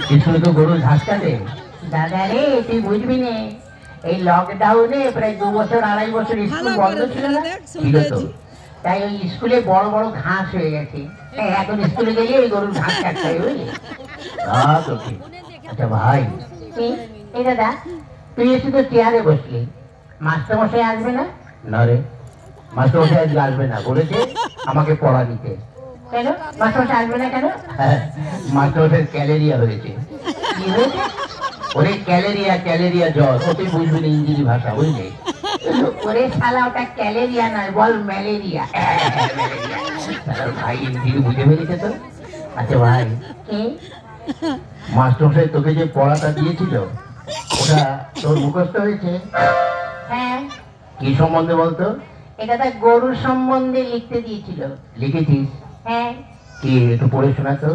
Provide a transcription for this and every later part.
স্কুলে তো গরুর ঘাস কাটে। দাদা রে তুই বুঝবি না, এই লকডাউনে প্রায় 2 বছর 2.5 বছর স্কুল বন্ধ ছিল না, ছিল তো, তাই ওই স্কুলে বড় বড় ঘাস হয়ে গেছে। এখন স্কুলে গেলে ওই গরুর ঘাস কাটতে হয়, বুঝলি? আচ্ছা ভাই, এই দাদা তুই এসে তো চেয়ারে বসলি, মাস্টারমশাই আসবে না? না রে, মাস্টারমশাই আজকে আসবে না, বলেছে আমাকে পড়া দিতে। কেন মাস্টারমশাই আসবে না কেন? মাস্টারমশাই ক্যালেরিয়া হয়েছে। কি হয়েছে? ওরে ক্যালেরিয়া, ক্যালেরিয়া জ্বর। ও তুই বুঝবি না ইংরেজি ভাষা, বুঝলি? ওরে শালা ওটা ক্যালেরিয়া নয়, বল ম্যালেরিয়া। ভাই ইংরেজি বুঝে ফেলেছে তো। আচ্ছা ভাই, মাস্টারমশাই তোকে যে পড়াটা দিয়েছিল ওটা তোর মুখস্থ হয়েছে? হ্যাঁ। কি সম্বন্ধে বলতো? এটা তো গরুর সম্বন্ধে লিখতে দিয়েছিল। লিখেছিস? হ্যাঁ। কি একটু পড়ে শোনা তো।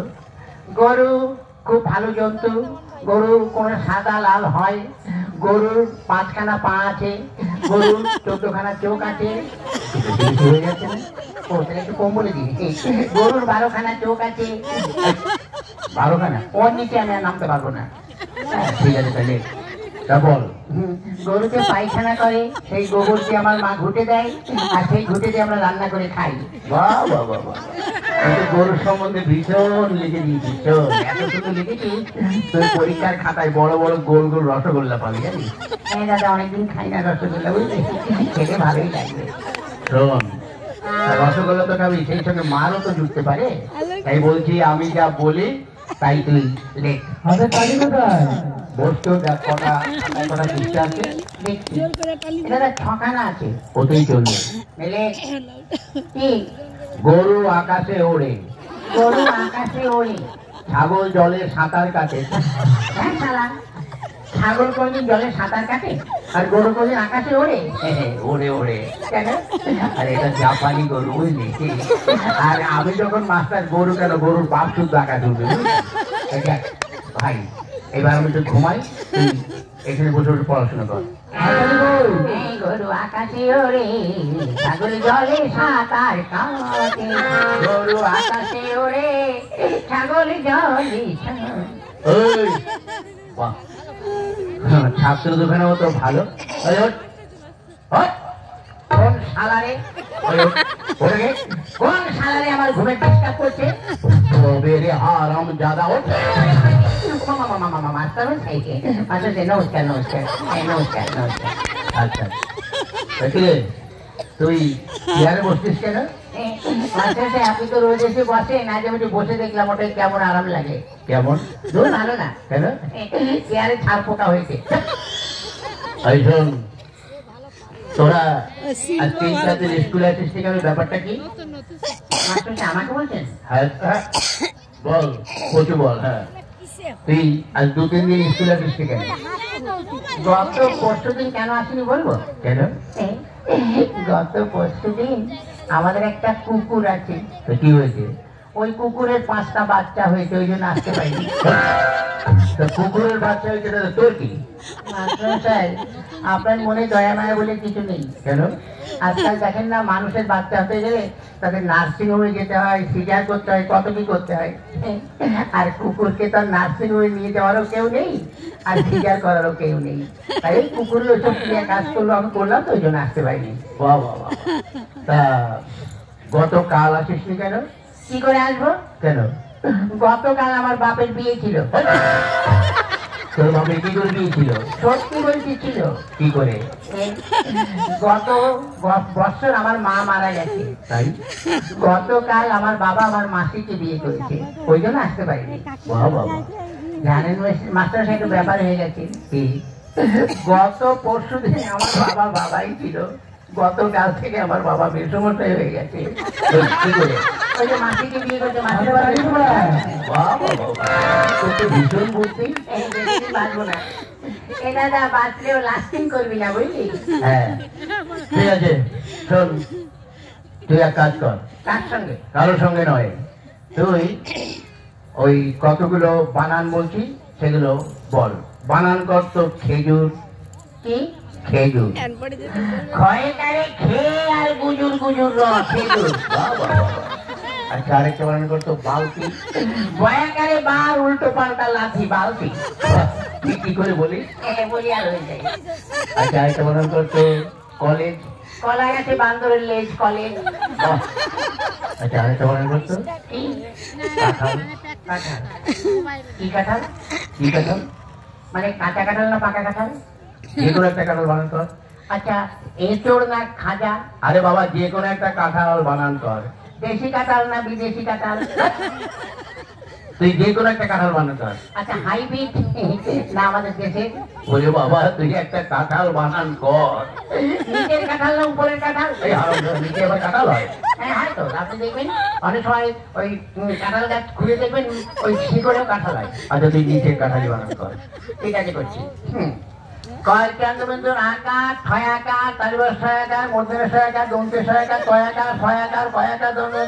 গরু খুব ভালো জন্তু, গরু কোন সাদা লাল হয়, গরুর 5খানা পা আছে, গরুর 14খানা চোখ আছে। হয়ে যাচ্ছে না? ও তাহলে একটু কম বলে দিই। গরুর 12খানা চোখ আছে। 12খানা? ওর নিচে আমি আর নামতে পারবো না। ঠিক আছে তাহলে বল। গরুকে পায়খানা করে, সেই গোবরকে আমার মা ঘুটে দেয়, আর সেই ঘুটে দিয়ে আমরা রান্না করে খাই। বাহ বাহ বাহ বাহ, গরুর সম্বন্ধে ভীষণ লিখে দিয়েছিস। এত সুন্দর লিখেছিস, তোর পরীক্ষার খাতায় বড় বড় গোল গোল রসগোল্লা পাবি, জানিস? হ্যাঁ দাদা, অনেকদিন খাই না রসগোল্লা, বুঝলি? খেতে ভালোই লাগবে। শোন, রসগোল্লা তো খাবি, সেই সঙ্গে মারও তো জুটতে পারে, তাই বলছি আমি যা বলি তাই তুই লেখ। আমাদের কালী কোথায়? বসতো দেখ কটা পৃষ্ঠা আছে দেখছি। এটা 6খানা আছে, ওতেই চলবে। গরু আকাশে ওড়ে, গরু আকাশে ওড়ে, ছাগল জলে সাঁতার কাটে। হ্যাঁ শালা, ছাগল কোনদিন জলে সাঁতার কাটে আর গরু কোনদিন আকাশে ওড়ে? ওড়ে ওড়ে কেন? আর এটা জাপানি গরু, বুঝলি? আর আমি যখন মাস্টার, গরু কেন, গরুর বাপ শুদ্ধ আকাশে উঠবে। ভাই এবার আমি তো ঘুমাই, তুই এখানে বসে বসে পড়াশোনা কর। গরু আকাশে ওড়ে, ছাগল জলে সাঁতার কাটে, গরু আকাশে ওড়ে, ছাগল জলে। ছাত্র দোকানে তো ভালো। কোন শালারে, কোন শালারে আমার ঘুমে ডিস্টার্ব করছে? হারাম জাদা। নমস্কার নমস্কার নমস্কার নমস্কার। আচ্ছা তুই চেয়ারে বসছিস কেন? আপনি তো রোজ এসে বসেন, আজ আমি বসে দেখলাম, ওটাই কেমন আরাম লাগে। কেমন? ভালো না কেন? চেয়ারে ছাড় পোকা হয়েছে। তোরা স্কুলে আসিস কেন, ব্যাপারটা কি? আমাকে বলছেন? হ্যাঁ বল, কচু বল। হ্যাঁ তুই আজ 2-3 দিন স্কুলে আসিস কেন? গত পরশুদিন কেন আসিনি বলবো? কেন? গত পরশুদিন আমাদের একটা কুকুর আছে। তো কি হয়েছে? ওই কুকুরের 5টা বাচ্চা হয়েছে, ওই জন্য আসতে পারিনি। কুকুরের বাচ্চা হয়েছে, তোর কি? আপনার মনে দয়া মায়া বলে কিছু নেই। কেন? আজকাল দেখেন না, মানুষের বাচ্চা হতে গেলে তাদের নার্সিং হোমে যেতে হয়, সিজার করতে হয়, কত কি করতে হয়। আর কুকুরকে তো নার্সিং হোমে নিয়ে যাওয়ারও কেউ নেই, আর সিজার করারও কেউ নেই, তাই কুকুরের ওইসব ক্রিয়া কাজ করলো, আমি করলাম, তো ওই জন্য আসতে পারিনি। বাহ বাহ। তা গতকাল আসিসনি কেন? কি করে আসবো? কেন? গতকাল আমার বাপের বিয়ে ছিল। তোর বাপের কি করে বিয়ে ছিল? সত্যি বলছি ছিল। কি করে? গত বছর আমার মা মারা গেছে, তাই গতকাল আমার বাবা আমার মাসিকে বিয়ে করেছে, ওই জন্য আসতে পারিনি। বাবা, জানেন মাস্টার সাহেব ব্যাপার হয়ে গেছে কি? গত পরশুদিন আমার বাবা বাবাই ছিল, গতকাল থেকে আমার বাবা বেসমস্যাই হয়ে গেছে। ওই যে মাসিকে বিয়ে করছে, ভীষণ বুদ্ধি। বাঁচবো না দাদা, বাঁচলেও লাস্টিং করবি না, বুঝলি? হ্যাঁ ঠিক আছে, শোন তুই এক কাজ কর। কার সঙ্গে? কারোর সঙ্গে নয়, তুই ওই কতগুলো বানান বলছি সেগুলো বল। বানান কর তো। খেজুর। কি? খেজুর। খয়ে তারে খেয়ে আর গুজুর গুজুর র, খেজুর। আচ্ছা আরেকটা বানান করতো বালতি বয়াকারে বার উল্টো পাল্টা লাথি বালতি কি করে বলি বলি আর হয়ে যায় আচ্ছা আরেকটা বানান করতো কলেজ কলা গাছে বান্দরের লেজ কলেজ আচ্ছা আরেকটা বানান করতো কাঁঠাল কাঁঠাল কি কাঁঠাল কি কাঁঠাল মানে কাঁচা কাঁঠাল না পাকা কাঁঠাল যে কোনো একটা কাঁঠাল বানান কর আচ্ছা এঁচোড় না খাজা আরে বাবা যে কোনো একটা কাঁঠাল বানান কর দেশি কাঁঠাল না বিদেশি কাঁঠাল তুই যে কোনো একটা কাঁঠাল বানান কর আচ্ছা হাইব্রিড না আমাদের দেশে ওরে বাবা তুই একটা কাঁঠাল বানান কর নিচের কাঁঠাল না উপরের কাঁঠাল নিচে আবার কাঁঠাল হয় হ্যাঁ হয় তো আপনি দেখবেন অনেক সময় ওই কাঁঠাল গাছ খুলে দেখবেন ওই শিকড়েও কাঁঠাল হয় আচ্ছা তুই নিচের কাঁঠালই বানান কর ঠিক আছে করছি কয় কেন্দ্রবিন্দুর আকার ছয় আকার তালিবাস ছয় আকার মধ্যে ছয় আকার দন্তে ছয় আকার কয় আকার ছয় আকার কয় আকার দন্তে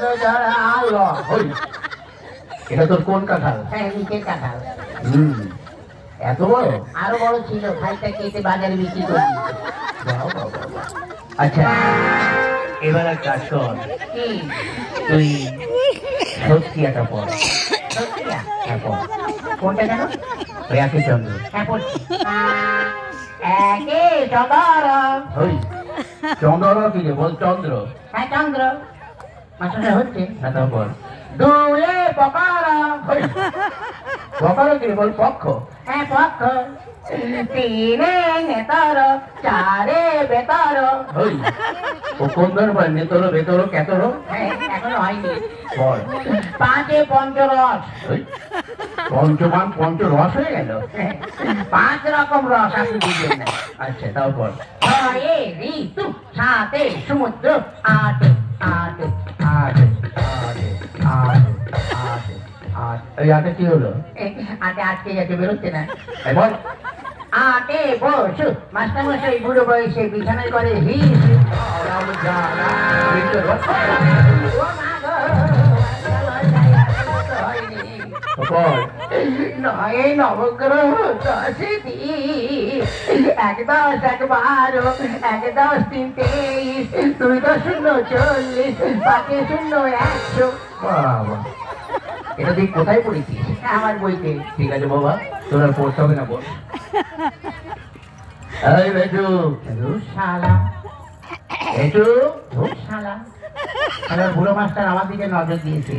এটা তোর কোন কাঁঠাল হ্যাঁ নিচের কাঁঠাল এত বড় আরো বড় ছিল খাইটা কেটে বাজারে বিক্রি করি আচ্ছা এবার এক কাজ কর তুই সত্যিয়াটা পড় সত্যিয়া হ্যাঁ পড় কোনটা কেন ওই একই চন্দ্র হ্যাঁ পড়ছি একে চন্দ্র চন্দ্র কি রে বল চন্দ্র হ্যাঁ চন্দ্র মাস্টার হচ্ছে না তারপর দুয়ে পকারা পকারা কি রে বল পক্ষ হ্যাঁ পক্ষ তিনে নেতার চারে বেতার ও কোন ধর বল নেতর বেতর কেতর এখনো হয়নি বল পাঁচে পঞ্চরস পঞ্চমান পঞ্চরস হয়ে গেল পাঁচ রকম রস আপনি বুঝলেন না আচ্ছা তারপর ছয়ে ঋতু সাতে সমুদ্র আট আট আট আট আট আট আট এই আটে কি হলো আটে আটকে যাচ্ছে বেরোচ্ছে না বল আটে বসু মাস্টারমশাই বুড়ো বয়সে বিছানায় করে হিস নয় নবগ্রহ দশে এক দশ এক বারো এক দশ তিন 23 দুই দশ শূন্য 40 পাঁচে শূন্য 100 বাবা এটা তুই কোথায় পড়েছিস আমার বইতে ঠিক আছে বাবা তোর আর পড়তে হবে না বল এই বেটু শালা বেটু শালা বুড়ো মাস্টার আমার দিকে নজর দিয়েছে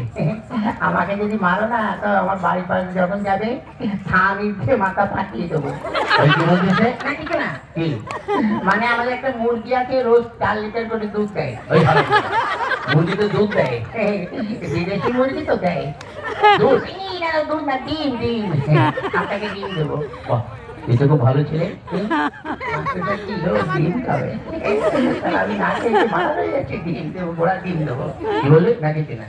আমাকে যদি মারো না তো আমার বাড়ির পাশে যখন যাবে থামিতে মাথা ফাটিয়ে দেবো মানে আমাদের একটা মুরগি আছে রোজ 4 লিটার করে দুধ দেয় মুরগিতে দুধ দেয় বিদেশি মুরগি তো দেয় দুধ দুধ না ডিম ডিম আপনাকে ডিম দেবো এটা খুব ভালো ছেলে ডিম খাবে আমি না খেয়ে মারা হয়ে যাচ্ছে ডিম দেবো গোড়া ডিম দেবো কি বলে না খেতে না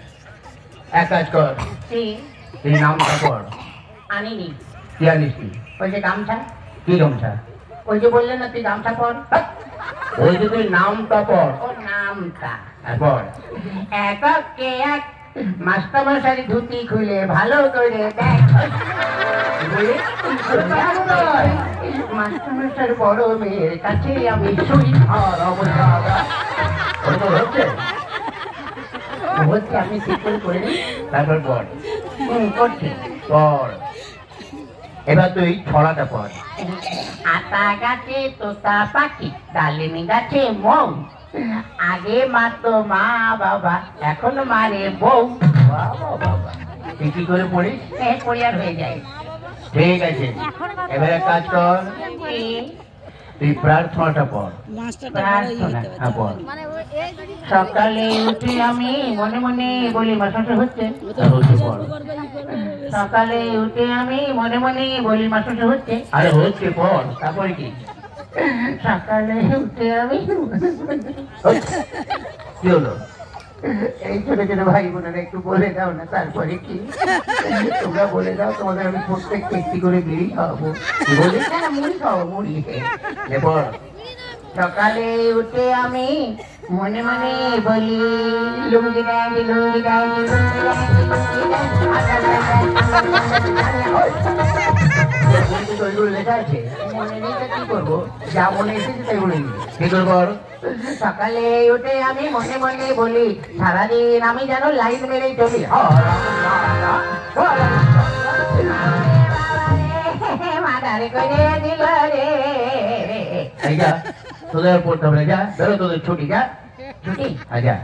এক কাজ কর তুই নামটা পড় আনিনি কি আনিস তুই ওই যে গামছা কি গামছা ওই যে বললেন না তুই গামছা পড় ওই যে তুই নামটা পড় ও নামটা পড় এককে এক মাস্টারমশাই ধুতি খুলে ভালো করে দেখ মাস্টারমশাইয়ের বড় মেয়ের কাছে আমি শুই হচ্ছে আমি ঠিক করে নিই তারপর পড় করছি পড় এবার তুই ছড়াটা পড় আতা গাছে তোতা পাখি ডালিমি গাছে মৌ আগে মারতো মা বাবা এখন মারে বউ বাবা তুই কি করে পড়িস পড়ি আর হয়ে যায় ঠিক আছে এবার এক কাজ কর তুই প্রার্থনাটা পড় প্রার্থনা পড় সকালে উঠে আমি মনে মনে বলি মাস্টার হচ্ছে সকালে উঠে আমি মনে মনে বলি মাস্টার হচ্ছে আরে হচ্ছে পড় তারপরে কি সকালে উঠে আমি কি হলো এই ছোট ছোট ভাই বোনেরা একটু বলে দাও না তারপরে কি তোমরা বলে দাও তোমাদের আমি প্রত্যেককে একটি করে বিড়ি খাওয়াবো বলি না মুড়ি খাওয়াবো মুড়ি এরপর সকালে উঠে আমি মনে মনে বলি লুঙ্গি ডালি লুঙ্গি ডালি বইতে তো ওইগুলো লেখা আছে, মনে নেই তো কি করবো, যা মনে এসেছে তাই বলে দিই। কি করবো? সকালে উঠে আমি মনে মনে বলি, সারাদিন আমি যেন লাইন মেরেই চলি। মাথারে করে দিল রে। তোদের পড়তে হবে, যা ধরো তোদের ছুটি, যা ছুটি। আচ্ছা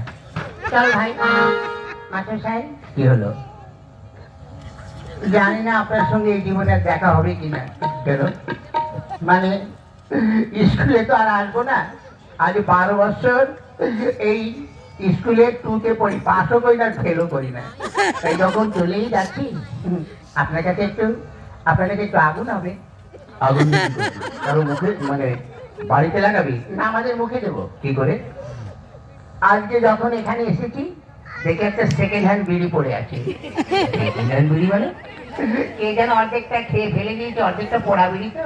চল ভাই। মাস্টার সাহেব কি হলো? জানি না আপনার সঙ্গে এই জীবনে দেখা হবে কিনা। কেন? মানে স্কুলে তো আর আসবো না, আজ 12 বছর এই স্কুলে 2তে পড়ি, পাসও করি না ফেলও করি না, তাই যখন চলেই যাচ্ছি আপনার কাছে একটু আগুন হবে। আগুন কারো মুখে মানে বাড়িতে লাগাবি না আমাদের মুখে দেবো? কি করে? আজকে যখন এখানে এসেছি দেখে একটা সেকেন্ড হ্যান্ড বিড়ি পড়ে আছে। সেকেন্ড হ্যান্ড বিড়ি মানে কে যেন অর্ধেকটা খেয়ে ফেলে দিয়েছে, অর্ধেকটা পোড়া বিড়ি। তো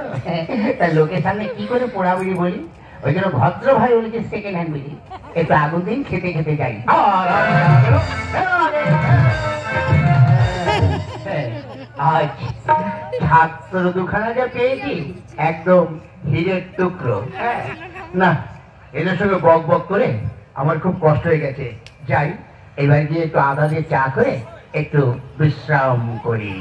তার লোকের সামনে কি করে পোড়া বিড়ি বলি, ওই জন্য ভদ্র ভাই বলেছে সেকেন্ড হ্যান্ড বিড়ি, একটু আগুন দিন, খেতে খেতে যাই। আজ ছাত্র দুখানা যা পেয়েছি একদম হিরের টুকরো। না, এদের সঙ্গে বক বক করে আমার খুব কষ্ট হয়ে গেছে। যাই, এবার গিয়ে একটু আদা দিয়ে চা করে একটু বিশ্রাম করি।